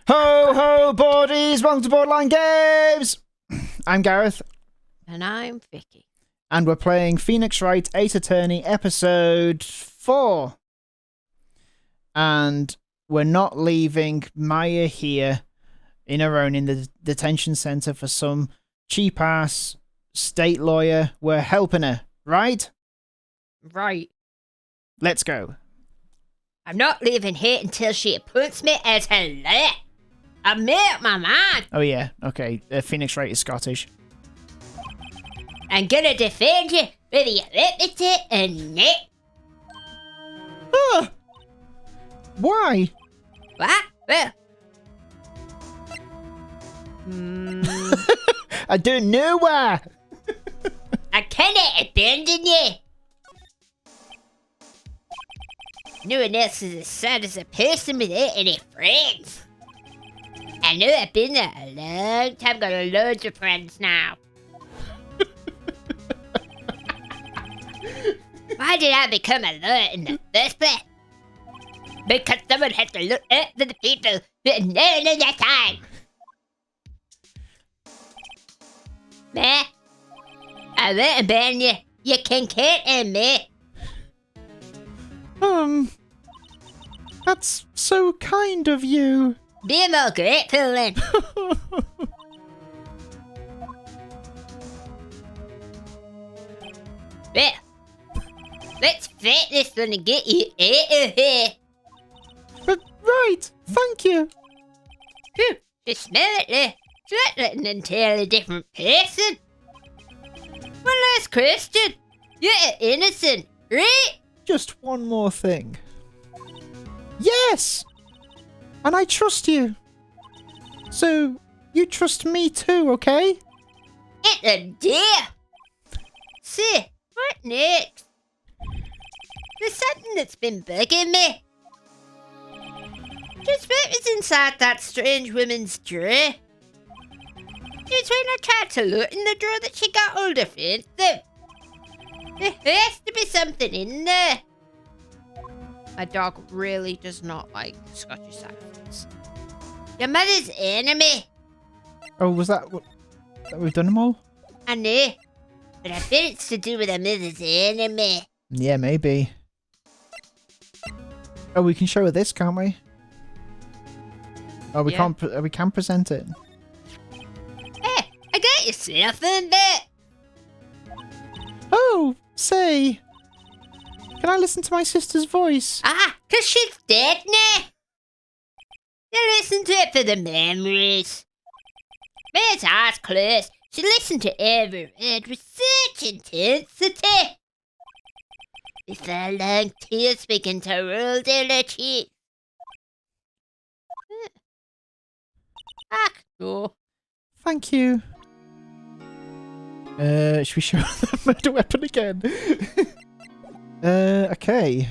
Ho ho boardies, welcome to Borderline Games! I'm Gareth. And I'm Vicky. And we're playing Phoenix Wright Ace Attorney episode 4. And we're not leaving Maya here in her own in the detention centre for some cheap ass state lawyer. We're helping her, right? Right. Let's go. I'm not leaving here until she appoints me as her lawyer. I made up my mind. Oh yeah, okay. Phoenix Wright is Scottish. I'm gonna defend you whether you let me to or not. Ah! Why? What? Well. I don't know why. I cannot abandon you. No one else is as sad as a person without any friends. I know I've been there a long time, got loads of friends now. Why did I become a lawyer in the first place? Because someone had to look out for the people who had known in their time. Meh, I won't abandon you. You can count on me. That's so kind of you. Be more grateful then. Well, let's fight this one and get you out of here. Right, thank you. Phew, you smell it there. It's like an entirely different person. One last question. You're innocent, right? Just one more thing. Yes! And I trust you. So, you trust me too, okay? It's a deal. See, what next? There's something that's been bugging me. Just what was inside that strange woman's drawer? It's when I tried to look in the drawer that she got hold of it. There has to be something in there. My dog really does not like Scottish accents. Your mother's enemy. Oh, was that what we've done them all? I know, but I bet it's to do with her mother's enemy. Yeah, maybe. Oh, we can show her this, can't we? Oh, we Yeah. can't. We can present it. Hey, I got yourself in there. Oh, say. Can I listen to my sister's voice? Ah, 'cause she's dead now. You listen to it for the memories. With eyes closed, she listened to every word with such intensity. Before long tears began to roll down her cheeks. Ah, no. Thank you. Should we show the murder weapon again? Okay.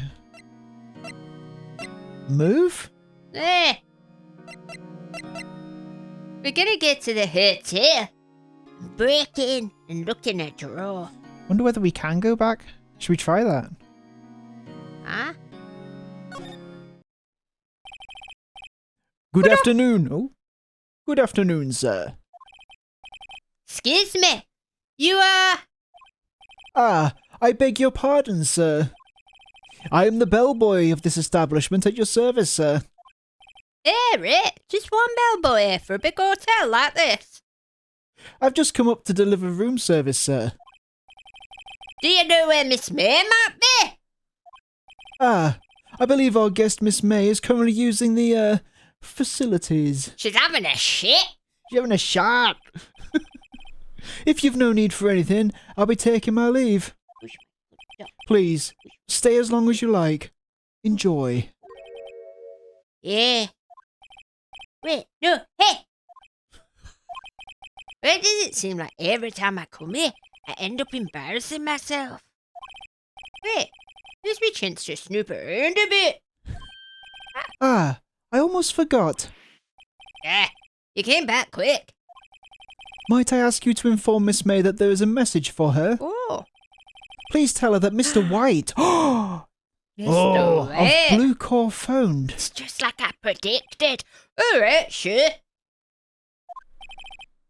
Move? Eh. We're gonna get to the hotel. Break in and look in a drawer. Wonder whether we can go back. Should we try that? Huh? Good afternoon. Oh. Good afternoon, sir. Excuse me. You are... Ah, I beg your pardon, sir. I am the bellboy of this establishment at your service, sir. Yeah, right. Just one bellboy here for a big hotel like this. I've just come up to deliver room service, sir. Do you know where Miss May might be? Ah, I believe our guest, Miss May, is currently using the, facilities. She's having a shit. You're having a shot. If you've no need for anything, I'll be taking my leave. Please, stay as long as you like. Enjoy. Yeah. Wait, no, hey! Why does it seem like every time I come here, I end up embarrassing myself? Wait, there's my chance to snoop around a bit. Ah, I almost forgot. Yeah, you came back quick. Might I ask you to inform Miss May that there is a message for her? Oh. Please tell her that Mr. White Oh, Wright. of blue core found. It's just like I predicted. Alright, sure.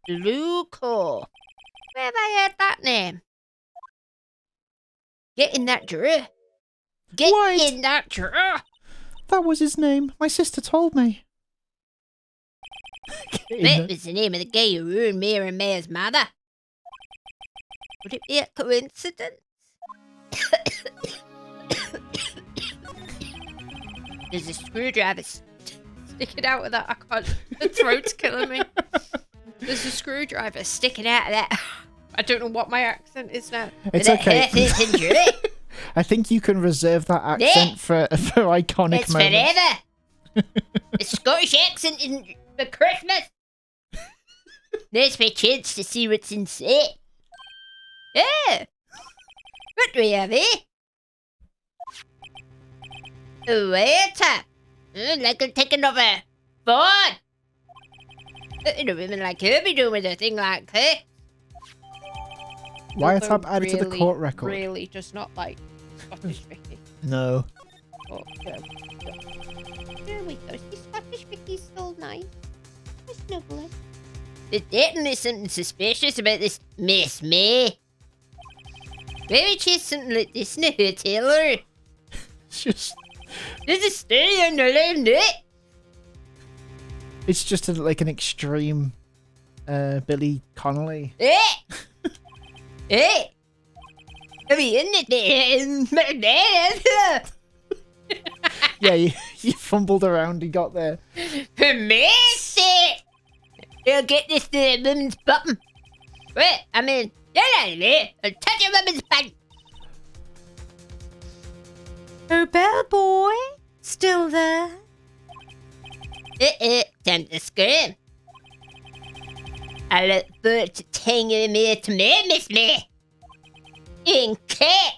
Blue core. Where have I heard that name? Get in that drawer. Get What? in that drawer. That was his name. My sister told me. That was the name of the guy who ruined Mia and Maya's mother. Would it be a coincidence? There's a screwdriver sticking out of that. I can't. The throat's killing me. There's a screwdriver sticking out of that. I don't know what my accent is now. It's okay. I think you can reserve that accent for iconic it's moments. forever. A Scottish accent for Christmas. There's my chance to see what's in sight. Yeah. What do we have here? A waiter. Like I'll take another phone. What do women like her be doing with a thing like her? Wiretap added to the court record. Really does not like Scottish Vicky. No. Oh, there we go. See, Scottish Vicky's still nice. It's snuggling. There's definitely something suspicious about this Miss May. Maybe she's something like this in a hotel or... It's just... There's a story on the left it. It's just like an extreme Billy Connolly. Hey! Hey! Are we in it? Yeah, you fumbled around and got there. For me, sake! I'll get this to the woman's bottom. Wait, I mean, get out of there. I'll touch a woman's butt. Oh, bellboy. Still there? Time to scream. I look forward to taking you here to me, Miss May. In cat.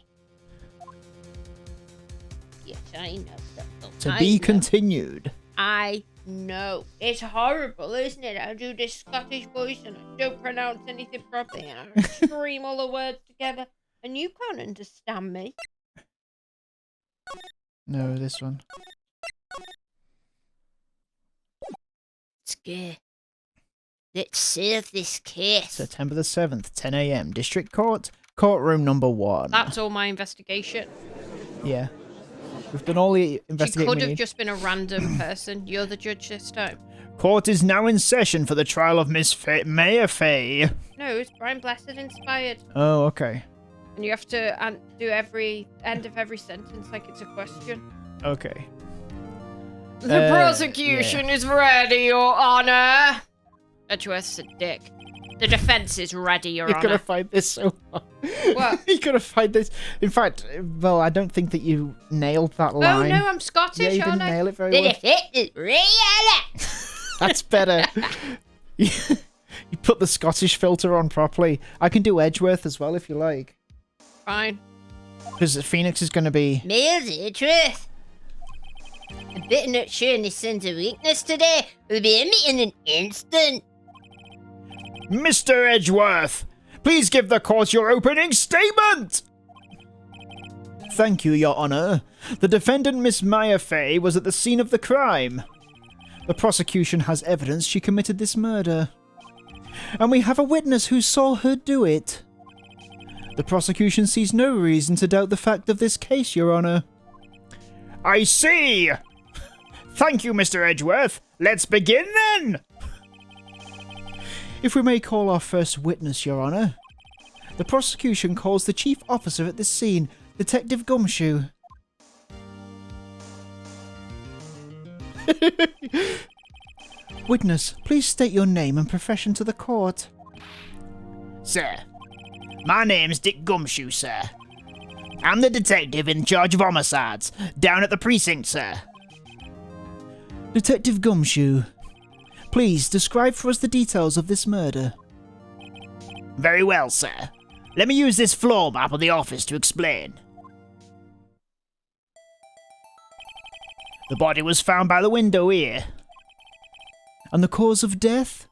Yes, I know. To be continued. I know. It's horrible, isn't it? I do this Scottish voice and I don't pronounce anything properly and I scream all the words together and you can't understand me. No, this one. It's good. Let's serve this case. September the 7th, 10 a.m. District Court, courtroom number 1. That's all my investigation. Yeah. We've done all the She investigating could we have need. just been a random person. You're the judge this time. Court is now in session for the trial of Miss Maya Fay. No, it's Brian Blessed inspired. Oh, okay. And you have to do every end of every sentence like it's a question. Okay. The prosecution is ready, Your Honor. Edgeworth's a dick. The defense is ready, Your You're Honor. gonna find this so hard. What? You're gonna find this. In fact, well, I don't think that you nailed that line. Oh no, I'm Scottish, Yeah, you didn't aren't I? nail it very The well. defense is ready. That's better. You put the Scottish filter on properly. I can do Edgeworth as well if you like. Fine. Because Phoenix is going to be... Miles Edgeworth. A bit not sure in his sense of weakness today. We'll be in me in an instant. Mr. Edgeworth, please give the court your opening statement! Thank you, Your Honor. The defendant, Miss Maya Fay, was at the scene of the crime. The prosecution has evidence she committed this murder. And we have a witness who saw her do it. The prosecution sees no reason to doubt the fact of this case, Your Honor. I see! Thank you, Mr. Edgeworth. Let's begin then! If we may call our first witness, Your Honor. The prosecution calls the chief officer at this scene, Detective Gumshoe. Witness, please state your name and profession to the court. Sir, my name's Dick Gumshoe, sir. I'm the detective in charge of homicides, down at the precinct, sir. Detective Gumshoe, please describe for us the details of this murder. Very well, sir. Let me use this floor map of the office to explain. The body was found by the window here. And the cause of death?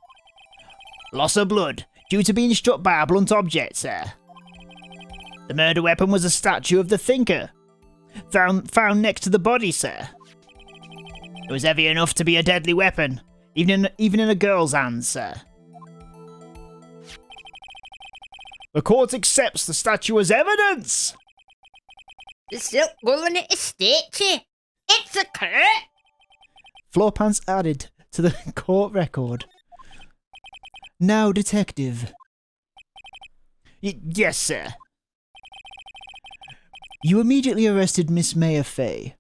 Loss of blood, due to being struck by a blunt object, sir. The murder weapon was a statue of the thinker. found next to the body, sir. It was heavy enough to be a deadly weapon, even in a girl's hands, sir. The court accepts the statue as evidence. The silk woolen at a statue. It's a curt. Floor pants added to the court record. Now, detective. Yes, sir. You immediately arrested Miss Maya Fey,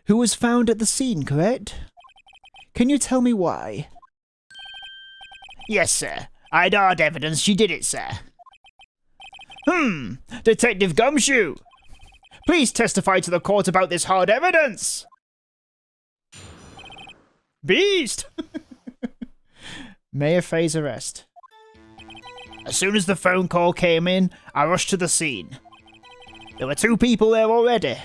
who was found at the scene, correct? Can you tell me why? Yes, sir. I'd hard evidence she did it, sir. Detective Gumshoe! Please testify to the court about this hard evidence! Beast! Maya Fey's arrest. As soon as the phone call came in, I rushed to the scene. There were 2 people there already.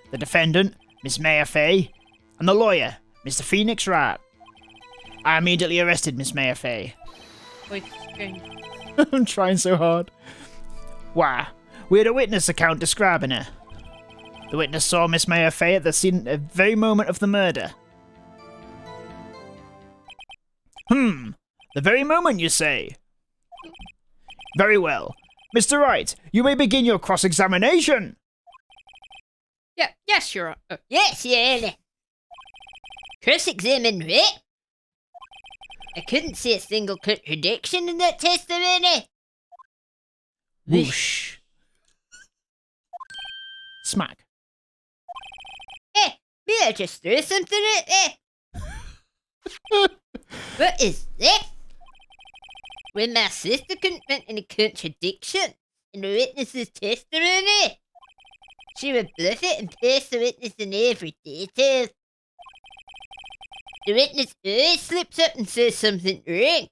The defendant, Miss Maya Fey, and the lawyer, Mr. Phoenix Wright. I immediately arrested Miss Maya Fey. I'm trying so hard. Why? We had a witness account describing her. The witness saw Miss Maya Fey at the scene at the very moment of the murder. The very moment, you say? Very well. Mr. Wright, you may begin your cross-examination. Yes, Your Honor. Yes, Your Honor. Cross-examine Wright? I couldn't see a single contradiction in that testimony. Whoosh. Smack. May I just throw something at there? What is this? When my sister couldn't find any contradiction in the witness's testimony, she would bluff it and pass the witness in every detail. The witness always slips up and says something wrong.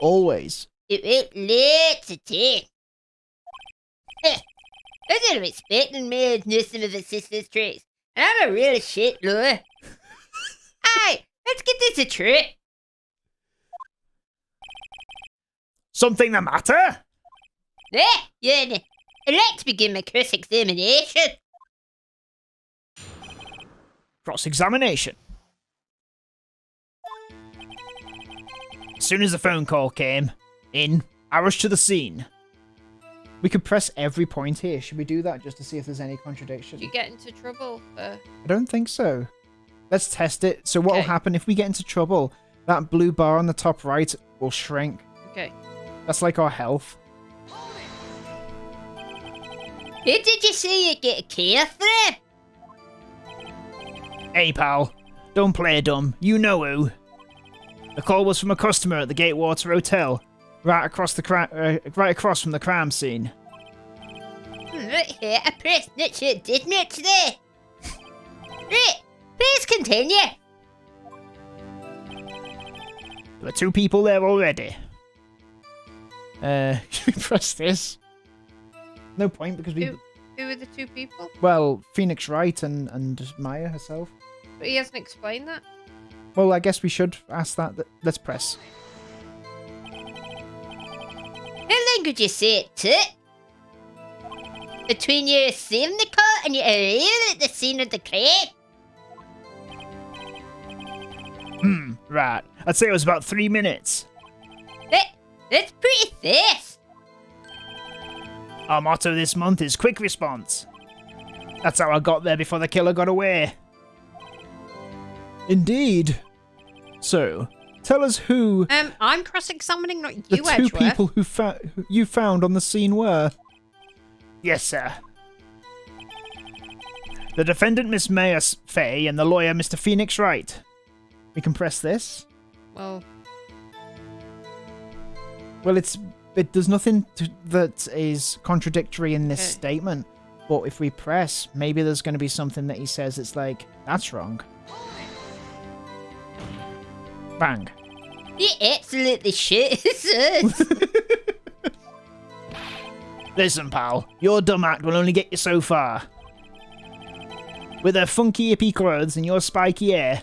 Always. It went lots of time. I didn't expecting me to know some of her sister's tricks, and I'm a really shit lawyer. Aye, let's get this a trick. Something the matter? I'd like to begin my cross-examination. Cross-examination. As soon as the phone call came in, I rushed to the scene. We could press every point here. Should we do that just to see if there's any contradiction? Did you get into trouble? I don't think so. Let's test it. So what will happen if we get into trouble? That blue bar on the top right will shrink. Okay. That's like our health. Who did you say you'd get a care from? Hey, pal. Don't play dumb. You know who. The call was from a customer at the Gatewater Hotel, right across from the crime scene. Right here, I pressed not sure it did much there. Right, please continue. There were 2 people there already. Should we press this? No point because we... Who were the 2 people? Well, Phoenix Wright and Maya herself. But he hasn't explained that. Well, I guess we should ask that. Let's press. How long would you say it took? Between you receiving the call and your arrival at the scene of the crime? Right. I'd say it was about 3 minutes. That's pretty fast. Our motto this month is quick response. That's how I got there before the killer got away. Indeed. So, tell us who I'm cross-examining, not you, the 2 Edgeworth. people who you found on the scene were. Yes, sir. The defendant, Miss Maya Fey, and the lawyer, Mr. Phoenix Wright. We can press this. Well, there's nothing that is contradictory in this statement. But if we press, maybe there's going to be something that he says it's like, that's wrong. Bang. you absolutely shit. Listen, pal, your dumb act will only get you so far. With her funky hippie clothes and your spiky hair.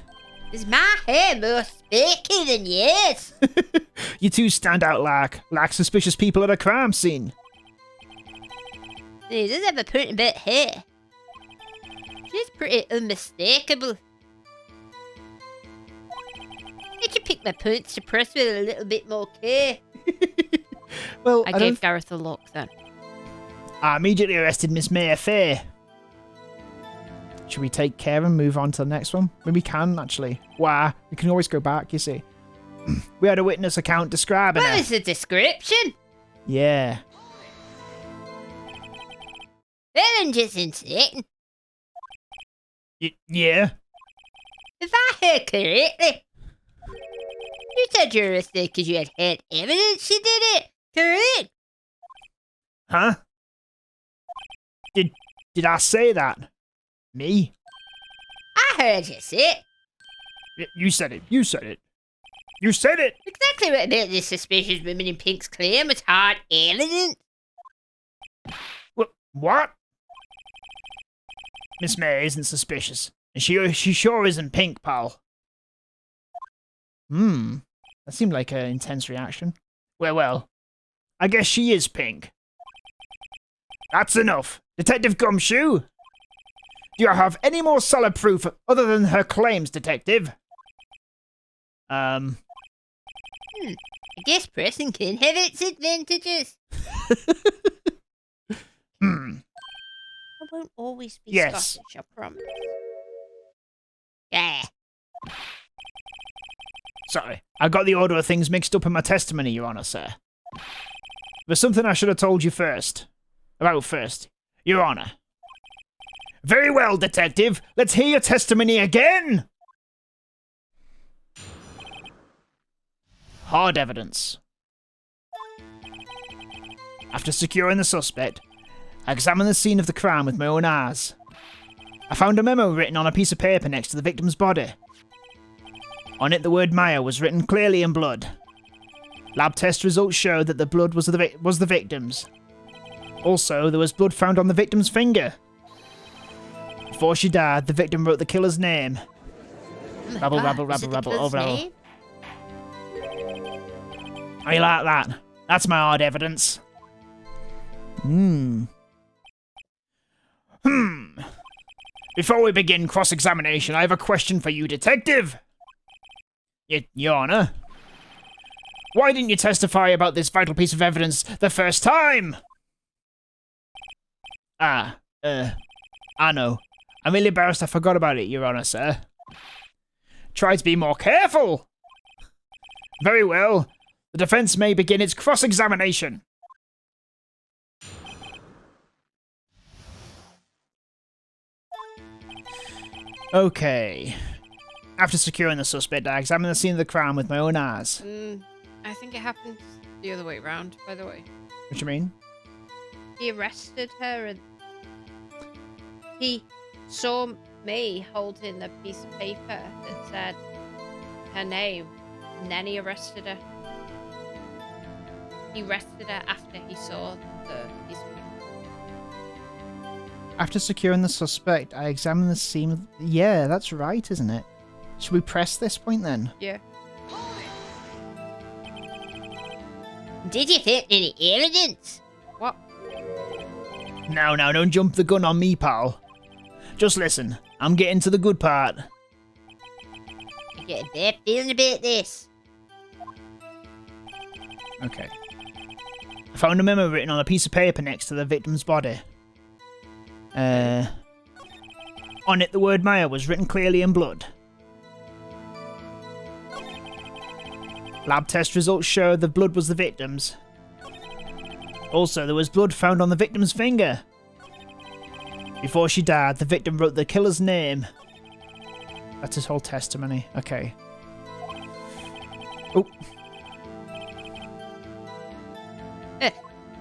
Is my hair more spiky than yours? You two stand out like suspicious people at a crime scene. He does have a pretty bit hair. She's pretty unmistakable. I could pick my points to press with a little bit more care. Well, I gave Gareth a look then. I immediately arrested Miss Mayfair. Should we take care and move on to the next one? Maybe we can, actually. Why? We can always go back, you see. We had a witness account describing her. What is the description? Yeah. Ellen just insane. Yeah? If I heard correctly, you said you were arrested because you had evidence she did it, correct? Huh? Did I say that? Me? I heard you say it. You said it. You said it. You said it! Exactly what about this suspicious woman in pink's claim was hard evidence. What? Miss May isn't suspicious. And she sure isn't pink, pal. That seemed like an intense reaction. Well, I guess she is pink. That's enough. Detective Gumshoe? Do you have any more solid proof other than her claims, Detective? I guess pressing can have its advantages. I won't always be Scottish, I promise. Yeah. Sorry, I got the order of things mixed up in my testimony, Your Honour, sir. There's something I should have told you first. Your Honour. Very well, Detective. Let's hear your testimony again! Hard evidence. After securing the suspect, I examined the scene of the crime with my own eyes. I found a memo written on a piece of paper next to the victim's body. On it, the word Maya was written clearly in blood. Lab test results showed that the blood was the victim's. Also, there was blood found on the victim's finger. Before she died, the victim wrote the killer's name. Rabble, rabble, rabble, rabble, overall. How you like that? That's my hard evidence. Before we begin cross-examination, I have a question for you, Detective. Your Honour. Why didn't you testify about this vital piece of evidence the first time? I know. I'm really embarrassed I forgot about it, Your Honour, sir. Try to be more careful. Very well. The defence may begin its cross-examination. Okay. After securing the suspect, I examined the scene of the crime with my own eyes. I think it happened the other way round, by the way. What do you mean? He arrested her and he saw me holding a piece of paper that said her name, and then he arrested her. He arrested her after he saw the piece of paper. After securing the suspect, I examined the scene of... Yeah, that's right, isn't it? Should we press this point then? Yeah. Did you find any evidence? What? Now, don't jump the gun on me, pal. Just listen. I'm getting to the good part. I get a bad feeling about this. Okay. I found a memo written on a piece of paper next to the victim's body. On it, the word Maya was written clearly in blood. Lab test results showed the blood was the victim's. Also, there was blood found on the victim's finger. Before she died, the victim wrote the killer's name. That's his whole testimony. Okay. Oh.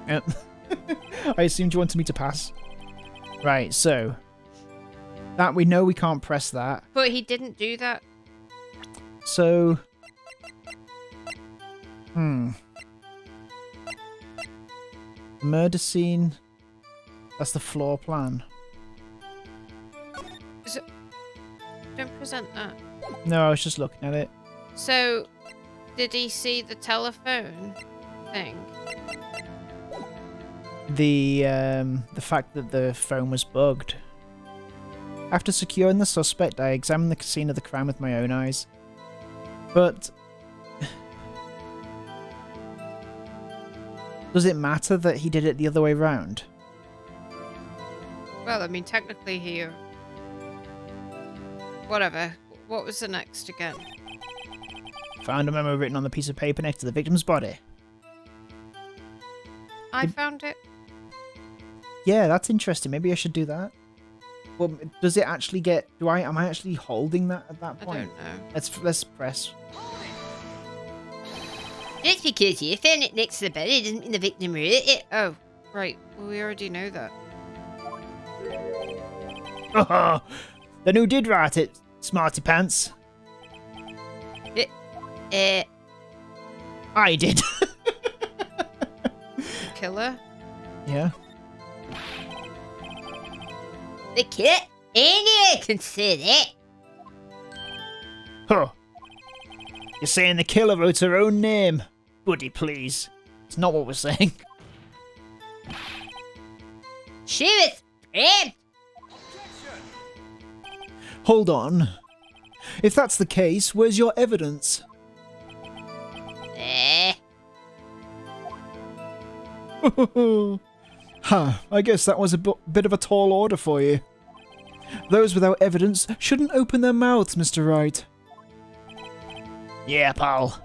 Yep. I assumed you wanted me to pass. Right, so... That we know we can't press that. But he didn't do that. So... Murder scene. That's the floor plan. Don't present that. No, I was just looking at it. So, did he see the telephone thing? The fact that the phone was bugged. After securing the suspect, I examined the scene of the crime with my own eyes. But... does it matter that he did it the other way round? Well, I mean, technically he... Whatever. What was the next again? Found a memo written on the piece of paper next to the victim's body. I found it. Yeah, that's interesting. Maybe I should do that. Well, does it actually get... am I actually holding that at that point? I don't know. Let's press. Just because you found it next to the body doesn't mean the victim wrote it. Oh, right. Well, we already know that. Then who did write it, smarty pants? I did. Killer? Yeah. The kid? Anyone can say that. Huh. You're saying the killer wrote her own name? Buddy, please. It's not what we're saying. She was framed. Hold on. If that's the case, where's your evidence? I guess that was a bit of a tall order for you. Those without evidence shouldn't open their mouths, Mr. Wright. Yeah, pal.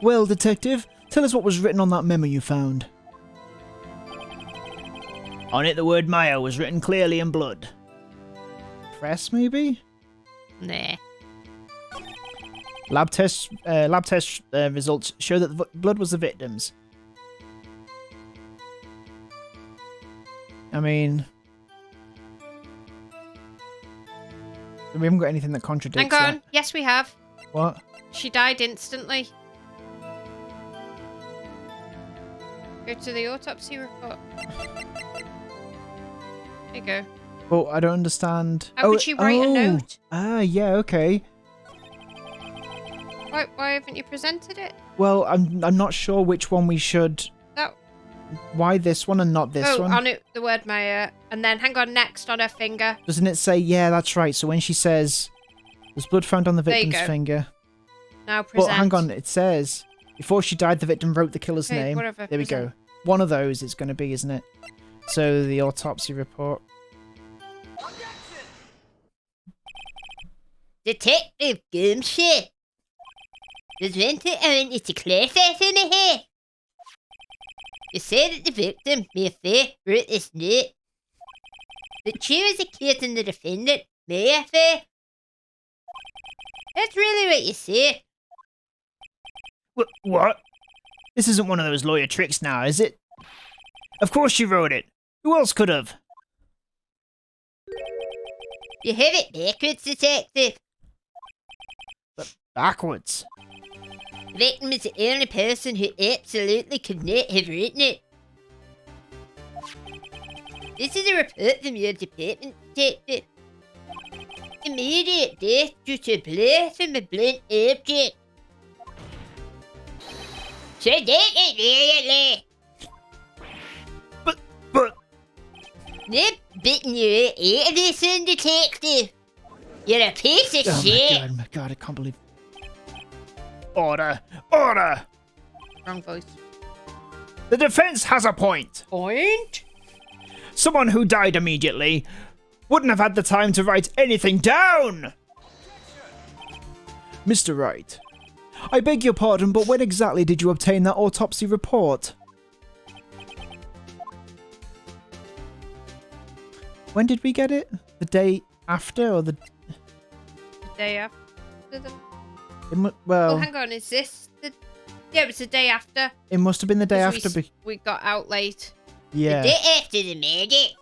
Well, Detective, tell us what was written on that memo you found. On it, the word Maya was written clearly in blood. Press, maybe? Nah. Lab test results show that the blood was the victim's. I mean... we haven't got anything that contradicts Hang on. that. Yes, we have. What? She died instantly. Go to the autopsy report. There you go. Well, I don't understand. How could she write a note? Ah, yeah, okay. Why haven't you presented it? Well, I'm not sure which one we should... That... Why this one and not this one? On it, the word Maya. And then, hang on, next on her finger. Doesn't it say, yeah, that's right. So when she says, there's blood found on the There you victim's go. finger. Now present. But hang on, it says, before she died, the victim wrote the killer's Okay, name. whatever, There we present. go. One of those it's going to be, isn't it? So the autopsy report. Detective Gumshoe. There's one thing I want you to clarify for me here. You said that the victim, Mia Faye, wrote this note. But she was accusing the defendant, Mia Faye. That's really what you said. What? This isn't one of those lawyer tricks now, is it? Of course she wrote it. Who else could have? You have it backwards, Detective. Backwards. The victim is the only person who absolutely could not have written it. This is a report from your department, Detective. Immediate death due to a blow from a blunt object. So that immediately. But... Not bitten you out of this one, Detective. You're a piece of shit. Oh my god, I can't believe... Order! Order! Wrong voice. The defense has a point. Point? Someone who died immediately wouldn't have had the time to write anything down! Mr. Wright, I beg your pardon, but when exactly did you obtain that autopsy report? When did we get it? The day after or the... The day after the... well, Oh, hang on. Is this the... Yeah, it was the day after. it must have been the day 'cause after. We got out late. Yeah. The day after the murder.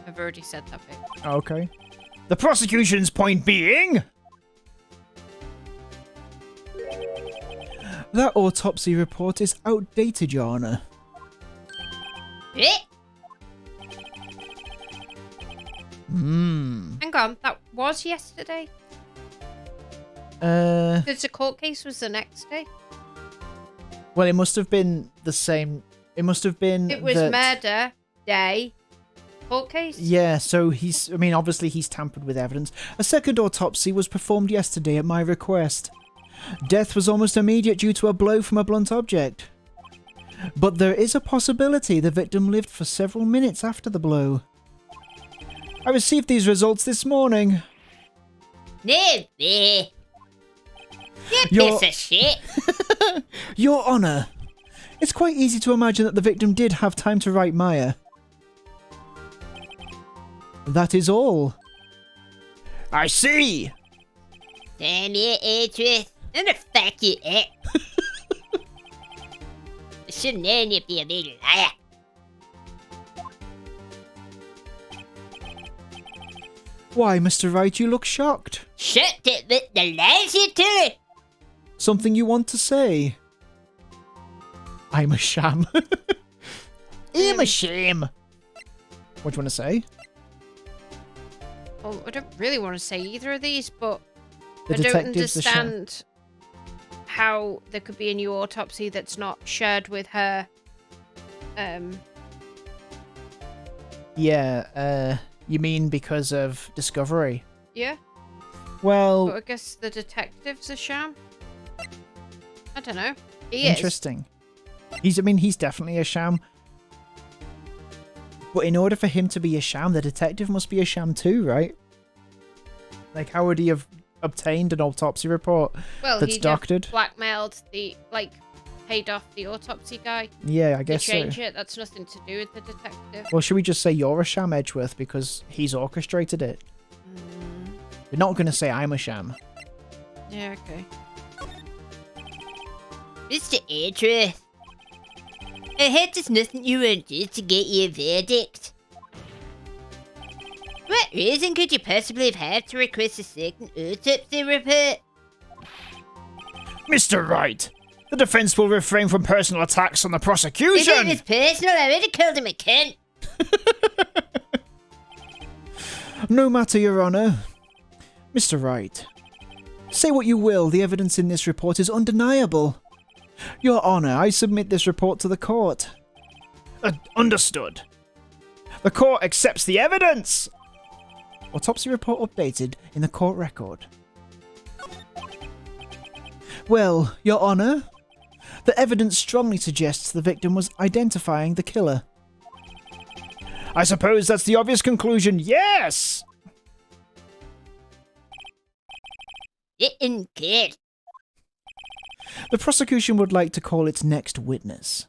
I've already said that bit. Okay. The prosecution's point being... that autopsy report is outdated, Your Honour. Eh? Hang on. That was yesterday. Well, Because the court case was the next day. it must have been the same It must have been It was murder day. Court case? Yeah, so obviously he's tampered with evidence. A second autopsy was performed yesterday at my request. Death was almost immediate due to a blow from a blunt object. But there is a possibility the victim lived for several minutes after the blow. I received these results this morning. No way. You piece of shit. Your Honour, it's quite easy to imagine that the victim did have time to write Maya. That is all. I see. Damn you, Edgeworth. I'm gonna fuck you up. I should have known you'd be a big liar. Why, Mr. Wright, you look shocked. Shut it with the lies you tell. Something you want to say? I'm a sham. I'm a sham. What do you want to say? Well, I don't really want to say either of these, but The I don't detective's a sham. understand how there could be a new autopsy that's not shared with her. Yeah, you mean because of discovery? Yeah. Well, But I guess the detective's a sham. I don't know. He is. interesting. He's definitely a sham. But in order for him to be a sham, the detective must be a sham too, right? Like, how would he have obtained an autopsy report Well, that's he just doctored? blackmailed paid off the autopsy guy Yeah, I to guess so. change it. That's nothing to do with the detective. Well, should we just say you're a sham, Edgeworth, because he's orchestrated it? We're not going to say I'm a sham. Yeah, okay. Mr. Edgeworth, I heard there's nothing you won't do to get you a verdict. What reason could you possibly have had to request a second autopsy report? Mr. Wright, the defense will refrain from personal attacks on the If prosecution. it was personal, I would have called him a cunt. No matter, Your Honour. Mr. Wright, say what you will, the evidence in this report is undeniable. Your Honour, I submit this report to the court. Understood. The court accepts the evidence. Autopsy report updated in the court record. Well, Your Honour, the evidence strongly suggests the victim was identifying the killer. I suppose that's the obvious conclusion, yes! Getting good. The prosecution would like to call its next witness.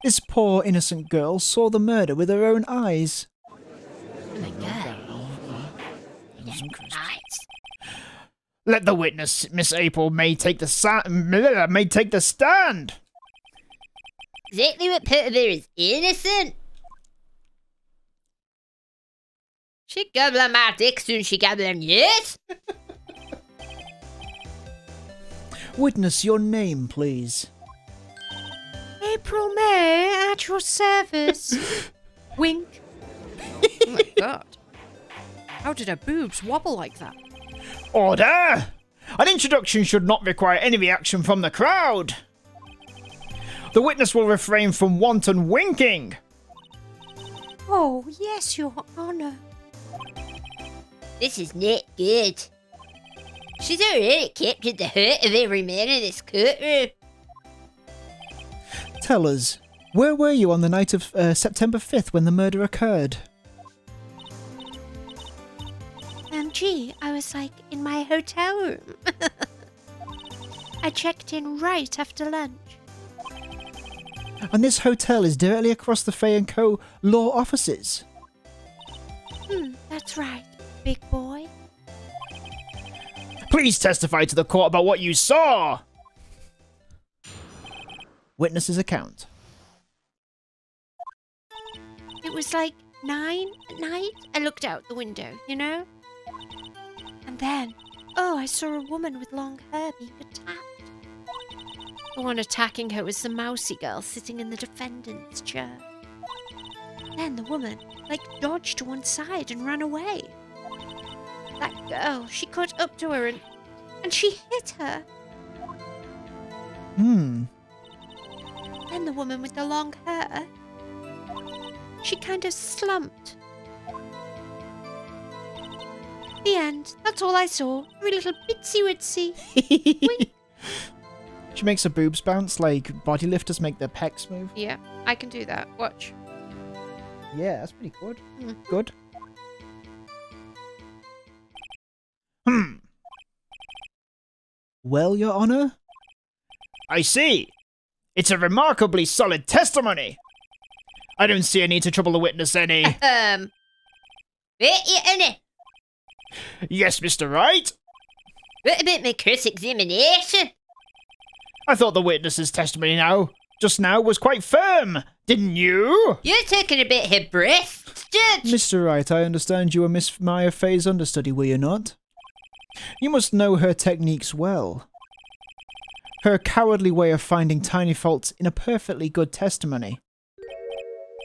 This poor innocent girl saw the murder with her own eyes. Oh my god. Eyes. Let the witness, Miss April, may take the stand. Exactly what part of her is innocent? She gobbling my dick soon she gobbling yours? Witness, your name, please. April May, at your service. Wink. Oh my god. How did her boobs wobble like that? Order! An introduction should not require any reaction from the crowd. The witness will refrain from wanton winking. Oh, yes, Your Honour. This is not good. She's already captured the hurt of every man in this courtroom. Tell us, where were you on the night of September 5th when the murder occurred? Gee, I was in my hotel room. I checked in right after lunch. And this hotel is directly across the Fay & Co. law offices. That's right, big boy. Please testify to the court about what you saw. Witness's account. It was 9 at night. I looked out the window, And then, I saw a woman with long hair being attacked. The one attacking her was the mousy girl sitting in the defendant's chair. Then the woman, dodged to one side and ran away. That girl, she caught up to her and she hit her. Then the woman with the long hair. She kind of slumped. The end. That's all I saw. Every little bitsy witsy. Wink. She makes her boobs bounce like body lifters make their pecs move. Yeah, I can do that. Watch. Yeah, that's pretty good. Mm. Good. Well, Your Honor? I see. It's a remarkably solid testimony. I don't see a need to trouble the witness any. Wait, you innit? Yes, Mr. Wright? What about my cross-examination? I thought the witness's testimony just now was quite firm, didn't you? You're talking about her breasts, Judge. Mr. Wright, I understand you were Miss Maya Fey's understudy, were you not? You must know her techniques well. Her cowardly way of finding tiny faults in a perfectly good testimony.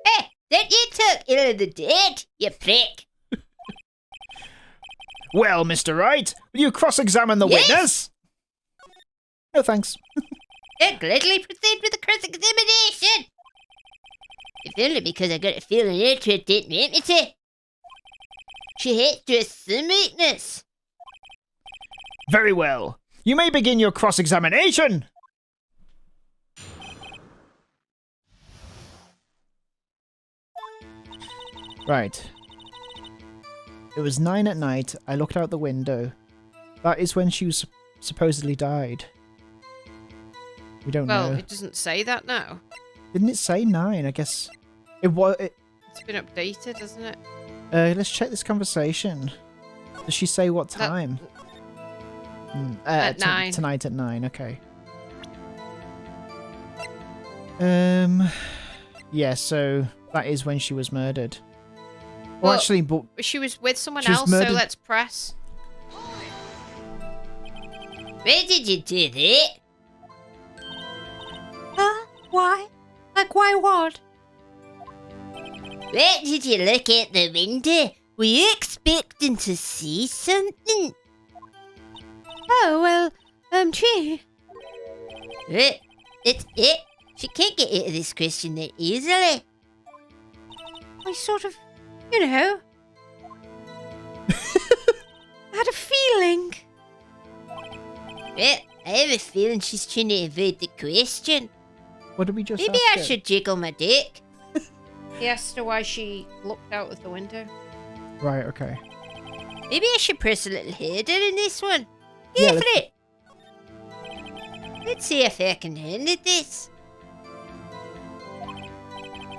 Hey, don't you talk ill of the dead, you prick. Well, Mr. Wright, will you cross-examine the Yes. witness? No, thanks. I'll gladly proceed with the cross-examination. If only because I got a feeling Gertrude didn't want me to. She hates to assume weakness. Very well. You may begin your cross-examination. Right. It was 9 at night. I looked out the window. That is when she was supposedly died. We don't Well, know. it doesn't say that now. Didn't it say 9? I guess it was. It's been updated, hasn't it? Let's check this conversation. Does she say what That- time? At 9. Tonight at 9. Okay. Yeah. So that is when she was murdered. Well, Well, actually, but She was with someone She was else, so murdered- let's press. Why did you do that? Huh? Why? Like, why what? Why did you look out the window? Were you expecting to see something? Oh, well, gee. It's it. She can't get out of this question that easily. I sort of, you know. I had a feeling. Well, I have a feeling she's trying to avoid the question. what did we just? Maybe ask I her? should jiggle my dick. He asked her why she looked out of the window. Right. Okay. Maybe I should press a little header in this one. Yeah, Yeah, for it. Let's see if I can handle this.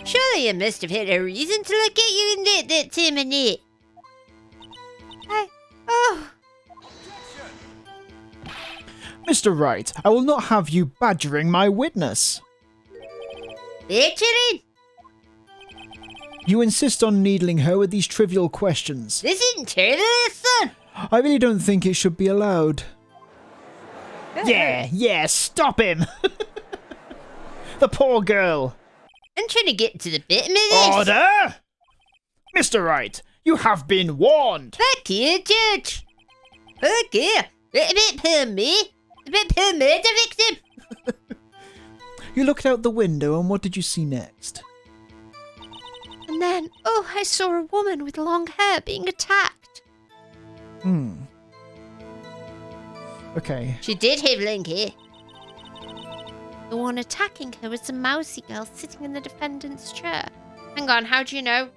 Surely you must have had a reason to look at you in that time of night. Oh, Mr. Wright, I will not have you badgering my witness. Badgering? You insist on needling her with these trivial questions. This isn't turtle, son. I really don't think it should be allowed. Yeah, stop him! The poor girl. I'm trying to get to the bottom of this. Order! Mr. Wright, you have been warned. Fuck you, Judge. Fuck you. What about poor me? About poor murder victim? You looked out the window and what did you see next? and then, oh, I saw a woman with long hair being attacked. Okay. She did have long hair. The one attacking her was the mousy girl sitting in the defendant's chair. Hang on, how do you know?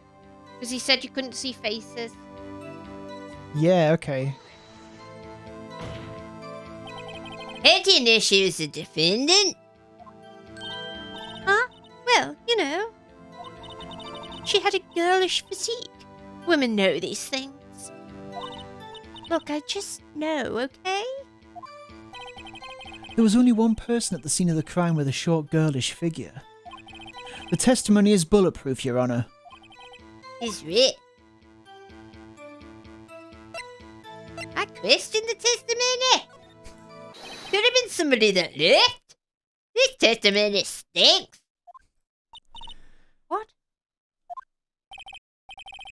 Because he said you couldn't see faces. Yeah, okay. How do you know she was a defendant? Huh? Well, you know. She had a girlish physique. Women know these things. Look, I just know, okay? There was only one person at the scene of the crime with a short girlish figure. The testimony is bulletproof, Your Honor. He's right. I question the testimony. Could have been somebody that left. This testimony stinks. What?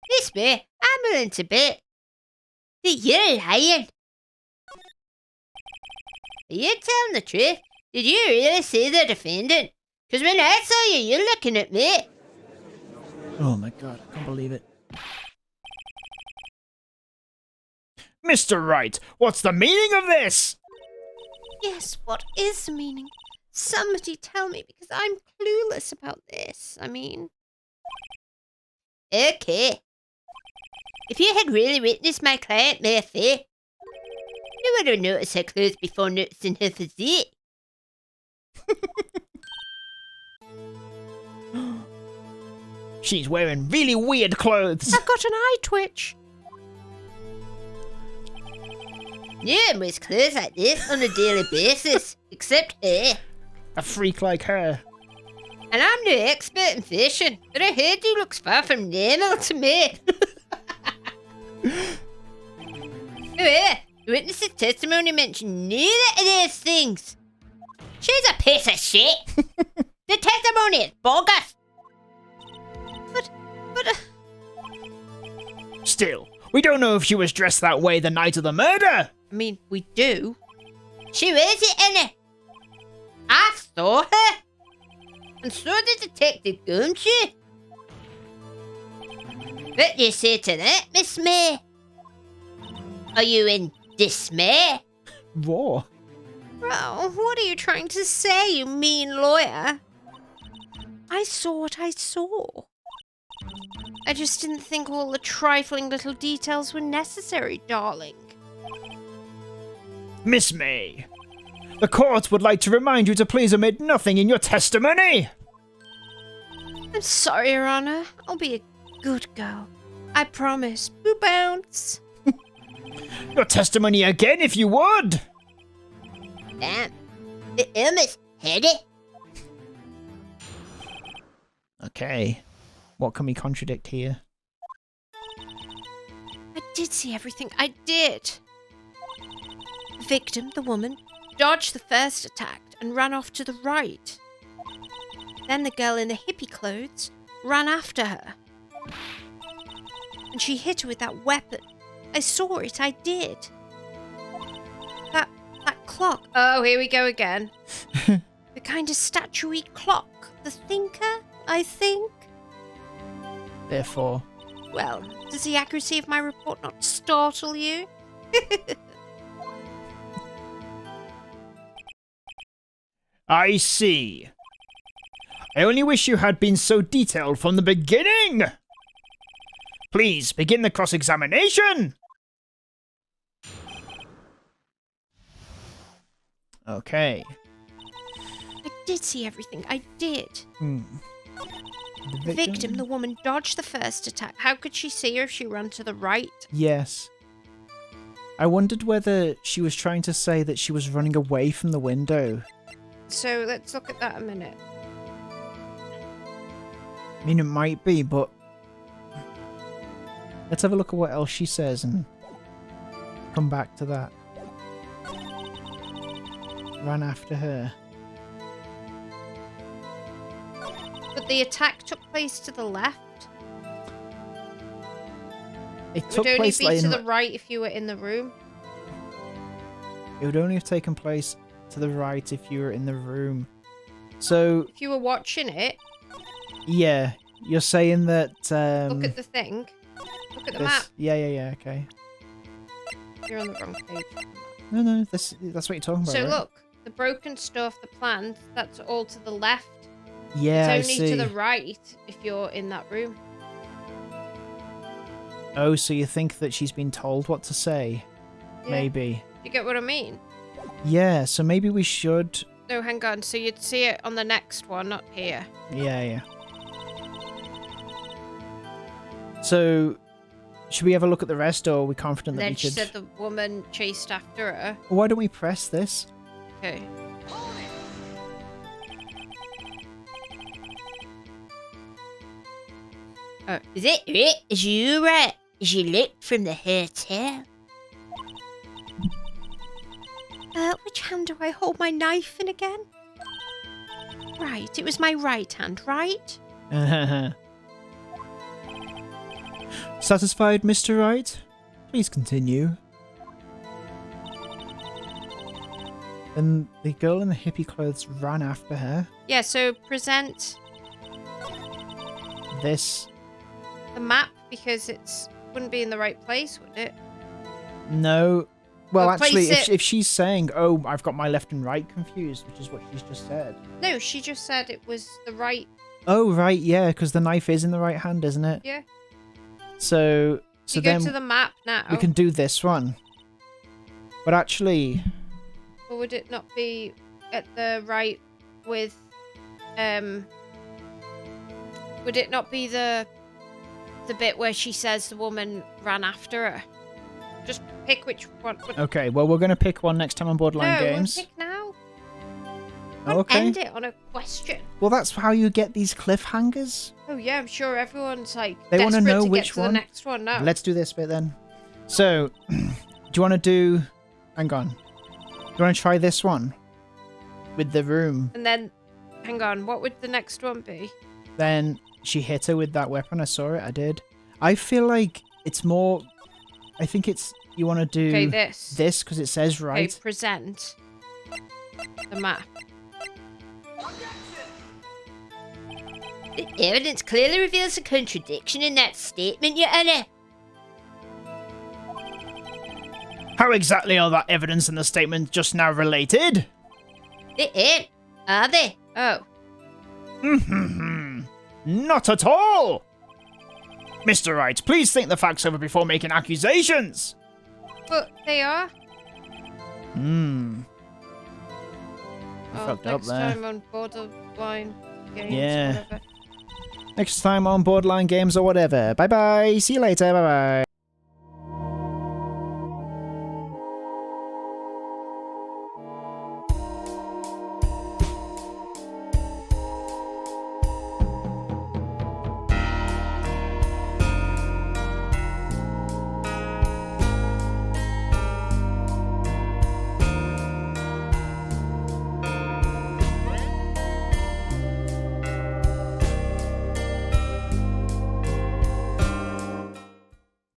This way, I'm willing to bet that you're lying. Are you telling the truth? Did you really see the defendant Because when I saw you, you're looking at me. Oh my god, I can't believe it. Mr. Wright, what's the meaning of this? Yes, what is the meaning? Somebody tell me, because I'm clueless about this. I mean... Okay. If you had really witnessed my client, Murphy, you would have noticed her clothes before noticing her physique. She's wearing really weird clothes. I've got an eye twitch. No one wears clothes like this on a daily basis, except her. A freak like her. And I'm no expert in fashion, but her hairdo looks far from normal to me. However, the witness's testimony mentioned neither of those things. She's a piece of shit. The testimony is bogus. But Still, we don't know if she was dressed that way the night of the murder. I mean, we do. She wears it in her. I saw her. And so did Detective Gumshoe. What do you say to that, Miss May? Are you in dismay? War. Well, what are you trying to say, you mean lawyer? I saw what I saw. I just didn't think all the trifling little details were necessary, darling. Miss May, the court would like to remind you to please omit nothing in your testimony. I'm sorry, Your Honor. I'll be a good girl. I promise. Boo bounce. Your testimony again, if you would. Damn. I almost had it. Okay. What can we contradict here? I did see everything. I did. The victim, the woman, dodged the first attack and ran off to the right. Then the girl in the hippie clothes ran after her. And she hit her with that weapon. I saw it, I did. That clock. Oh, here we go again. The kind of statuey clock. The thinker, I think. Therefore. Well, does the accuracy of my report not startle you? I see. I only wish you had been so detailed from the beginning. Please begin the cross-examination. Okay. I did see everything. I did. The The victim, the woman, dodged the first attack. How could she see her if she ran to the right? Yes. I wondered whether she was trying to say that she was running away from the window. So let's look at that a minute. I mean, it might be, but let's have a look at what else she says and come back to that. Ran after her. But the attack took place to the left. It It took would only place be like to the right if you were in the room. It would only have taken place to the right if you were in the room. So If you were watching it, yeah, you're saying that look at the thing. Look at the map. Yeah, okay. You're on the wrong page. No, that's what you're talking about. So right? look, the broken stuff, the plans, that's all to the left. Yeah, It's I only see. to the right if you're in that room. Oh, so you think that she's been told what to say? Yeah. Maybe. You get what I mean? Yeah, so maybe we should... No, hang on. So you'd see it on the next one, not here. Yeah. So, should we have a look at the rest, or are we confident And that then we she should... said the woman chased after her. Why don't we press this? Okay. Oh, is it right? Is you right? Is you looked from the hotel? Which hand do I hold my knife in again? Right, it was my right hand, right? Satisfied, Mr. Wright? Please continue. And the girl in the hippie clothes ran after her. Yeah, so present This. the map because it's wouldn't be in the right place, would it? No. Well, Or actually, place if she's saying, oh, I've got my left and right confused, which is what she's just said. No, she just said it was the right. Oh, right, yeah, because the knife is in the right hand, isn't it? Yeah. So You go to the map now. we can do this one. But actually, Or would it not be at the right with would it not be the bit where she says the woman ran after her? Just pick which one. okay, well, we're going to pick one next time on Borderline No, Games. we'll pick now. Oh, okay. End it on a question. Well, that's how you get these cliffhangers. Oh yeah, I'm sure everyone's like They wanna desperate know to which get to one. the next one now. Let's do this bit then. So, do you want to do... Hang on. Do you want to try this one? With the room. And then, hang on, what would the next one be? Then she hit her with that weapon. I saw it. I did. I feel like it's more... I think it's... You want to do Okay, this. this because it says Okay, right. present the map. The evidence clearly reveals a contradiction in that statement, Your Honor. How exactly are that evidence and the statement just now related? They ain't, are they? Oh, Not at all! Mr. Wright, please think the facts over before making accusations! but they are. You Oh, fucked next up there. time on Borderline Games. Yeah. Whatever. Next time on Borderline Games or whatever. Bye bye. See you later. Bye bye.